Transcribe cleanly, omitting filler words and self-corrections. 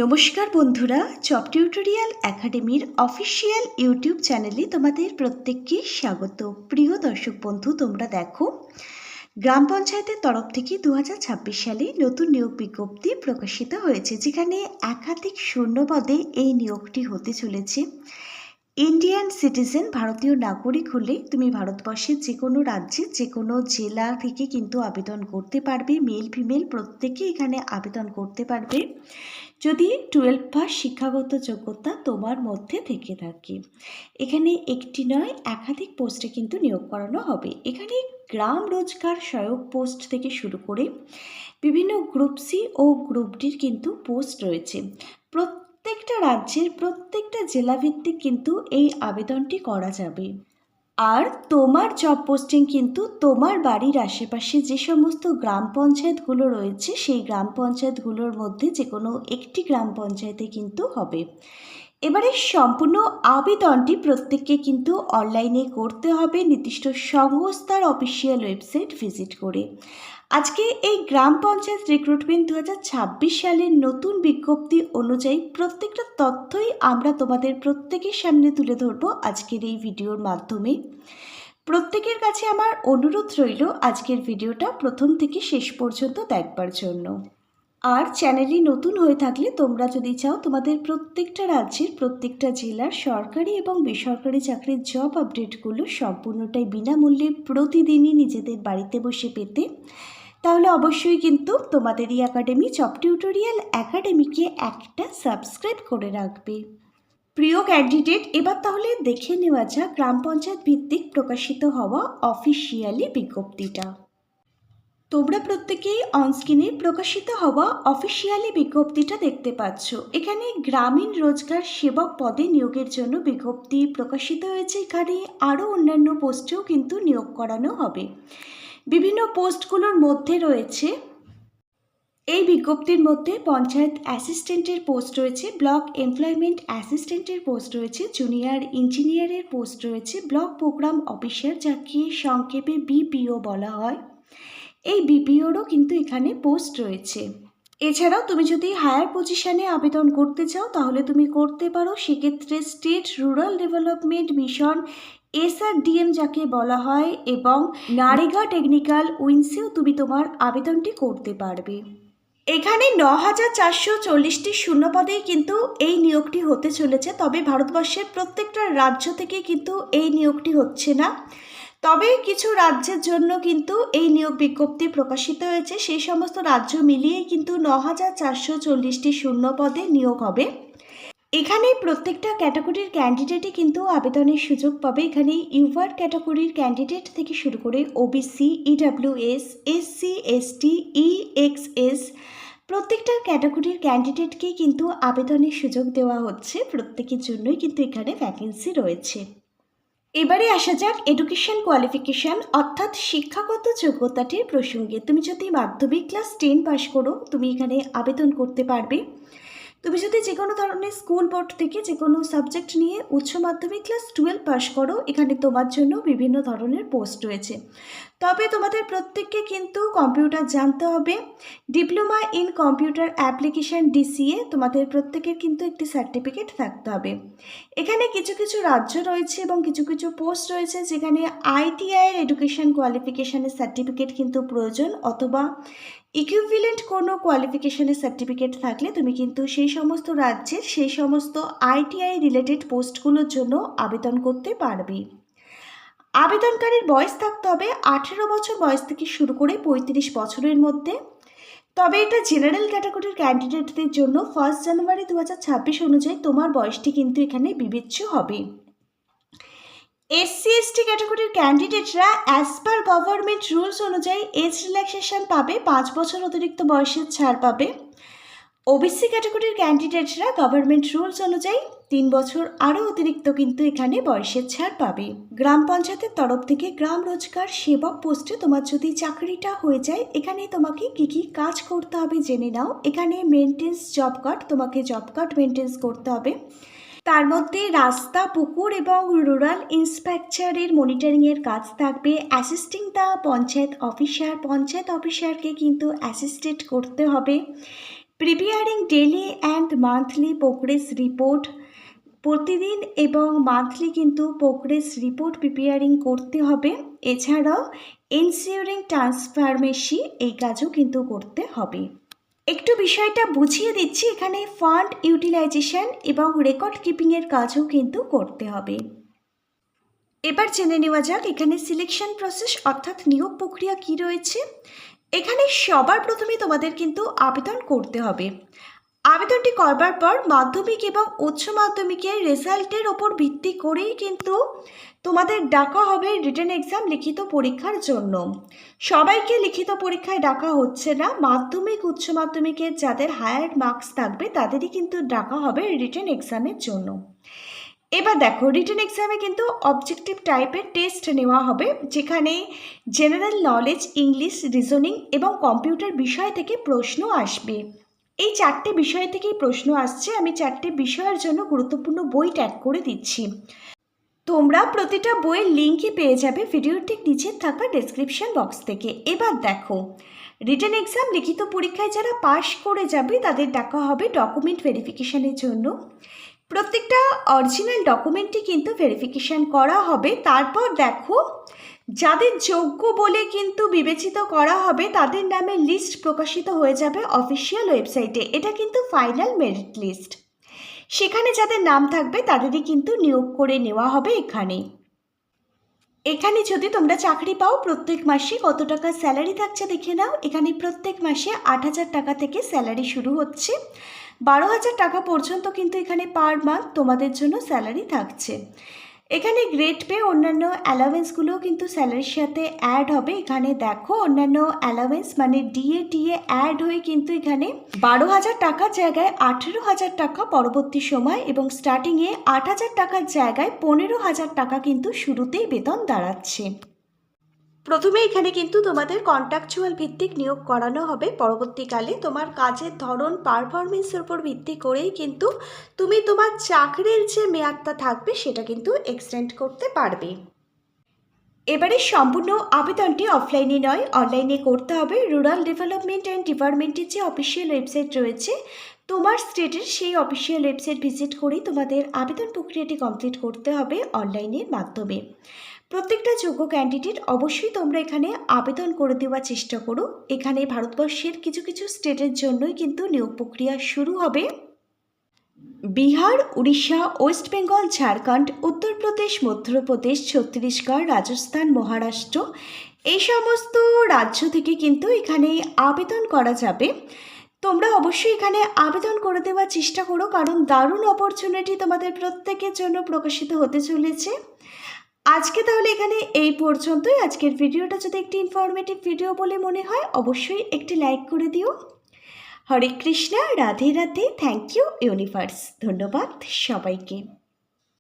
নমস্কার বন্ধুরা, job tutorial একাডেমির অফিসিয়াল ইউটিউব চ্যানেলে তোমাদের প্রত্যেককে স্বাগত। প্রিয় দর্শক বন্ধু, তোমরা দেখো গ্রাম পঞ্চায়েতের তরফ থেকে 2026 সালে নতুন নিয়োগ বিজ্ঞপ্তি প্রকাশিত হয়েছে, যেখানে একাধিক শূন্যপদে এই নিয়োগটি হতে চলেছে। ইন্ডিয়ান সিটিজেন, ভারতীয় নাগরিক হলে তুমি ভারতবর্ষের যে কোনো রাজ্যে যে কোনো জেলা থেকে কিন্তু আবেদন করতে পারবে। মেল ফিমেল প্রত্যেকে এখানে আবেদন করতে পারবে যদি 12 পাস শিক্ষাগত যোগ্যতা তোমার মধ্যে থেকে থাকে। এখানে একটি নয়, একাধিক পোস্টে কিন্তু নিয়োগ করানো হবে। এখানে গ্রাম রোজগার সহায়ক পোস্ট থেকে শুরু করে বিভিন্ন গ্রুপ সি ও গ্রুপ ডির কিন্তু পোস্ট রয়েছে। প্রত্যেকটা রাজ্যের প্রত্যেকটা জেলাভিত্তিক কিন্তু এই আবেদনটি করা যাবে। আর তোমার জব পোস্টিং কিন্তু তোমার বাড়ির আশেপাশে যে সমস্ত গ্রাম পঞ্চায়েতগুলো রয়েছে সেই গ্রাম পঞ্চায়েতগুলোর মধ্যে যে কোনো একটি গ্রাম পঞ্চায়েতে কিন্তু হবে। এবারে সম্পূর্ণ আবেদনটি প্রত্যেককে কিন্তু অনলাইনে করতে হবে নির্দিষ্ট সংস্থার অফিসিয়াল ওয়েবসাইট ভিজিট করে। আজকে এই গ্রাম পঞ্চায়েত রিক্রুটমেন্ট 2026 সালের নতুন বিজ্ঞপ্তি অনুযায়ী প্রত্যেকটা তথ্যই আমরা তোমাদের প্রত্যেকের সামনে তুলে ধরবো আজকের এই ভিডিওর মাধ্যমে। প্রত্যেকের কাছে আমার অনুরোধ রইল আজকের ভিডিওটা প্রথম থেকে শেষ পর্যন্ত দেখবার জন্য। আর চ্যানেলে নতুন হয়ে থাকলে তোমরা যদি চাও তোমাদের প্রত্যেকটা রাজ্যের প্রত্যেকটা জেলার সরকারি এবং বেসরকারি চাকরির জব আপডেটগুলো সম্পূর্ণটাই বিনামূল্যে প্রতিদিনই নিজেদের বাড়িতে বসে পেতে, তাহলে অবশ্যই কিন্তু তোমাদের এই একাডেমি জব টিউটোরিয়াল একাডেমিকে একটা সাবস্ক্রাইব করে রাখবে। প্রিয় ক্যান্ডিডেট, এবার তাহলে দেখে নেওয়া যাক গ্রাম পঞ্চায়েত ভিত্তিক প্রকাশিত হওয়া অফিসিয়ালি বিজ্ঞপ্তিটা। তোমরা প্রত্যেকেই অনস্ক্রিনে প্রকাশিত হওয়া অফিসিয়ালি বিজ্ঞপ্তিটা দেখতে পাচ্ছ। এখানে গ্রামীণ রোজগার সেবক পদে নিয়োগের জন্য বিজ্ঞপ্তি প্রকাশিত হয়েছে। এখানে আরও অন্যান্য পোস্টেও কিন্তু নিয়োগ করানো হবে। বিভিন্ন পোস্টগুলোর মধ্যে রয়েছে, এই বিজ্ঞপ্তির মধ্যে পঞ্চায়েত অ্যাসিস্ট্যান্টের পোস্ট রয়েছে, ব্লক এমপ্লয়মেন্ট অ্যাসিস্ট্যান্টের পোস্ট রয়েছে, জুনিয়র ইঞ্জিনিয়ারের পোস্ট রয়েছে, ব্লক প্রোগ্রাম অফিসার যাকে সংক্ষেপে বিপিও বলা হয়, এই বিপিওরও কিন্তু এখানে পোস্ট রয়েছে। এছাড়াও তুমি যদি হায়ার পজিশনে আবেদন করতে চাও তাহলে তুমি করতে পারো। সেক্ষেত্রে state rural development mission SRDM যাকে বলা হয় এবং নারেগা টেকনিক্যাল উইন্সেও তুমি তোমার আবেদনটি করতে পারবে। এখানে 9440টি শূন্যপদেই কিন্তু এই নিয়োগটি হতে চলেছে। তবে ভারতবর্ষের প্রত্যেকটা রাজ্য থেকে কিন্তু এই নিয়োগটি হচ্ছে না, তবে কিছু রাজ্যের জন্য কিন্তু এই নিয়োগ বিজ্ঞপ্তি প্রকাশিত হয়েছে। সেই সমস্ত রাজ্য মিলিয়েই কিন্তু 9440টি শূন্যপদে নিয়োগ হবে। এখানে প্রত্যেকটা ক্যাটাগরির ক্যান্ডিডেটই কিন্তু আবেদনের সুযোগ পাবে। এখানে ইউআর ক্যাটাগরির ক্যান্ডিডেট থেকে শুরু করে OBC, EWS, SC, ST, EXS প্রত্যেকটা ক্যাটাগরির ক্যান্ডিডেটকেই কিন্তু আবেদনের সুযোগ দেওয়া হচ্ছে। প্রত্যেকের জন্যই কিন্তু এখানে ভ্যাকেন্সি রয়েছে। এবারে আসা যাক এডুকেশন কোয়ালিফিকেশান অর্থাৎ শিক্ষাগত যোগ্যতাটির প্রসঙ্গে। তুমি যদি মাধ্যমিক ক্লাস 10 পাস করো তুমি এখানে আবেদন করতে পারবে। তুমি যদি যে কোনো ধরনের স্কুল বোর্ড থেকে যে কোনো সাবজেক্ট নিয়ে উচ্চ মাধ্যমিক ক্লাস 12 পাস করো, এখানে তোমার জন্য বিভিন্ন ধরনের পোস্ট রয়েছে। তবে তোমাদের প্রত্যেককে কিন্তু কম্পিউটার জানতে হবে। Diploma in computer application DCA তোমাদের প্রত্যেকের কিন্তু একটি সার্টিফিকেট থাকতে হবে। এখানে কিছু কিছু রাজ্য রয়েছে এবং কিছু কিছু পোস্ট রয়েছে যেখানে ITI-এর এডুকেশন কোয়ালিফিকেশানের সার্টিফিকেট কিন্তু প্রয়োজন, অথবা ইকুইভ্যালেন্ট কোনো কোয়ালিফিকেশানের সার্টিফিকেট থাকলে তুমি কিন্তু সেই সমস্ত রাজ্যের সেই সমস্ত ITI রিলেটেড পোস্টগুলোর জন্য আবেদন করতে পারবে। আবেদনকারীর বয়স থাকতে হবে 18 বছর বয়স থেকে শুরু করে 35 বছরের মধ্যে। তবে এটা জেনারেল ক্যাটাগরির ক্যান্ডিডেটদের জন্য 1 জানুয়ারি 2026 অনুযায়ী তোমার বয়সটি কিন্তু এখানে বিবেচ্য হবে। SC ST ক্যাটাগরির ক্যান্ডিডেটরা অ্যাজ পার গভর্নমেন্ট রুলস অনুযায়ী এজ রিল্যাক্সেশন পাবে, 5 বছর অতিরিক্ত বয়সের ছাড় পাবে। ওবিসি ক্যাটাগরির ক্যান্ডিডেটরা গভর্নমেন্ট রুলস অনুযায়ী 3 বছর আরও অতিরিক্ত কিন্তু এখানে বয়সের ছাড় পাবে। গ্রাম পঞ্চায়েতের তরফ থেকে গ্রাম রোজগার সেবক পোস্টে তোমার যদি চাকরিটা হয়ে যায়, এখানে তোমাকে কী কী কাজ করতে হবে জেনে নাও। এখানে মেনটেন্স জব কার্ড, তোমাকে জব কার্ড মেনটেন্স করতে হবে। তার মধ্যে রাস্তা, পুকুর এবং রুরাল ইন্সপেকচারের মনিটরিংয়ের কাজ থাকবে। অ্যাসিস্টিং দ্য পঞ্চায়েত অফিসারকে কিন্তু অ্যাসিস্টেড করতে হবে। Preparing daily and monthly progress report, প্রতিদিন এবং মান্থলি কিন্তু প্রোগ্রেস রিপোর্ট প্রিপেয়ারিং করতে হবে। এছাড়াও এনসিওরিং ট্রান্সফরমেশি এই কাজও কিন্তু করতে হবে। একটু বিষয়টা বুঝিয়ে দিচ্ছি, এখানে ফান্ড ইউটিলাইজেশন এবং রেকর্ড কিপিংয়ের কাজও কিন্তু করতে হবে। এবার জেনে নেওয়া যাক এখানে সিলেকশন প্রসেস অর্থাৎ নিয়োগ প্রক্রিয়া কি রয়েছে। এখানে সবার প্রথমে তোমাদের কিন্তু আবেদন করতে হবে। আবেদনটি করবার পর মাধ্যমিক এবং উচ্চ মাধ্যমিকের রেজাল্টের ওপর ভিত্তি করেই কিন্তু তোমাদের ডাকা হবে রিটেন এক্সাম লিখিত পরীক্ষার জন্য। সবাইকে লিখিত পরীক্ষায় ডাকা হচ্ছে না, মাধ্যমিক উচ্চ মাধ্যমিকের যাদের হায়ার মার্কস থাকবে তাদেরই কিন্তু ডাকা হবে রিটেন এক্সামের জন্য। এবার দেখো, রিটেন এক্সামে কিন্তু অবজেক্টিভ টাইপের টেস্ট নেওয়া হবে, যেখানে জেনারেল নলেজ, ইংলিশ, রিজনিং এবং কম্পিউটার বিষয় থেকে প্রশ্ন আসবে। এই 4টে বিষয় থেকেই প্রশ্ন আসছে। আমি 4টে বিষয়ের জন্য গুরুত্বপূর্ণ বই ট্যাগ করে দিচ্ছি। তোমরা প্রতিটা বইয়ের লিঙ্কই পেয়ে যাবে ভিডিওর ঠিক নিচে থাকা ডেসক্রিপশন বক্স থেকে। এবার দেখো, রিটেন এক্সাম লিখিত পরীক্ষায় যারা পাশ করে যাবে তাদের ডাকা হবে ডকুমেন্ট ভেরিফিকেশনের জন্য। প্রত্যেকটা অরিজিনাল ডকুমেন্টই কিন্তু ভেরিফিকেশান করা হবে। তারপর দেখো, যাদের যোগ্য বলে কিন্তু বিবেচিত করা হবে তাদের নামে লিস্ট প্রকাশিত হয়ে যাবে অফিসিয়াল ওয়েবসাইটে। এটা কিন্তু ফাইনাল মেরিট লিস্ট। সেখানে যাদের নাম থাকবে তাদেরই কিন্তু নিয়োগ করে নেওয়া হবে। এখানে যদি তোমরা চাকরি পাও প্রত্যেক মাসে কত টাকা স্যালারি থাকছে দেখে নাও। এখানে প্রত্যেক মাসে 8,000 টাকা থেকে স্যালারি শুরু হচ্ছে, 12,000 টাকা পর্যন্ত কিন্তু এখানে পার মান্থ তোমাদের জন্য স্যালারি থাকছে। এখানে গ্রেড পে অন্যান্য অ্যালাওয়েন্সগুলোও কিন্তু স্যালারির সাথে অ্যাড হবে। এখানে দেখো, অন্যান্য অ্যালাওয়েন্স মানে ডিএ টিএ অ্যাড হয়ে কিন্তু এখানে 12,000 টাকার জায়গায় 18,000 টাকা পরবর্তী সময় এবং স্টার্টিংয়ে 8,000 টাকার জায়গায় 15,000 টাকা কিন্তু শুরুতেই বেতন দাঁড়াচ্ছে। প্রথমে এখানে কিন্তু তোমাদের কন্ট্রাকচুয়াল ভিত্তিক নিয়োগ করানো হবে। পরবর্তীকালে তোমার কাজের ধরন, পারফরমেন্সের উপর ভিত্তি করেই কিন্তু তুমি তোমার চাকরির যে মেয়াদটা থাকবে সেটা কিন্তু এক্সটেন্ড করতে পারবে। এবারে সম্পূর্ণ আবেদনটি অফলাইনে নয়, অনলাইনে করতে হবে। রুরাল ডেভেলপমেন্ট অ্যান্ড ডিপার্টমেন্টের যে অফিসিয়াল ওয়েবসাইট রয়েছে তোমার স্টেটের, সেই অফিসিয়াল ওয়েবসাইট ভিজিট করেই তোমাদের আবেদন প্রক্রিয়াটি কমপ্লিট করতে হবে অনলাইনের মাধ্যমে। প্রত্যেকটা যোগ্য ক্যান্ডিডেট অবশ্যই তোমরা এখানে আবেদন করে দেওয়ার চেষ্টা করো। এখানে ভারতবর্ষের কিছু কিছু স্টেটের জন্যই কিন্তু নিয়োগ প্রক্রিয়া শুরু হবে। বিহার, উড়িষ্যা, ওয়েস্ট বেঙ্গল, ঝাড়খণ্ড, উত্তরপ্রদেশ, মধ্যপ্রদেশ, ছত্তিশগড়, রাজস্থান, মহারাষ্ট্র এই সমস্ত রাজ্য থেকে কিন্তু এখানে আবেদন করা যাবে। তোমরা অবশ্যই এখানে আবেদন করে দেওয়ার চেষ্টা করো, কারণ দারুণ অপরচুনিটি তোমাদের প্রত্যেকের জন্য প্রকাশিত হতে চলেছে। আজকে তাহলে এখানে এই পর্যন্তই। আজকের ভিডিওটা যদি একটি ইনফরমেটিভ ভিডিও বলে মনে হয় অবশ্যই একটি লাইক করে দিও। Hare Krishna, Radhe Radhe, thank you universe. ধন্যবাদ সবাইকে।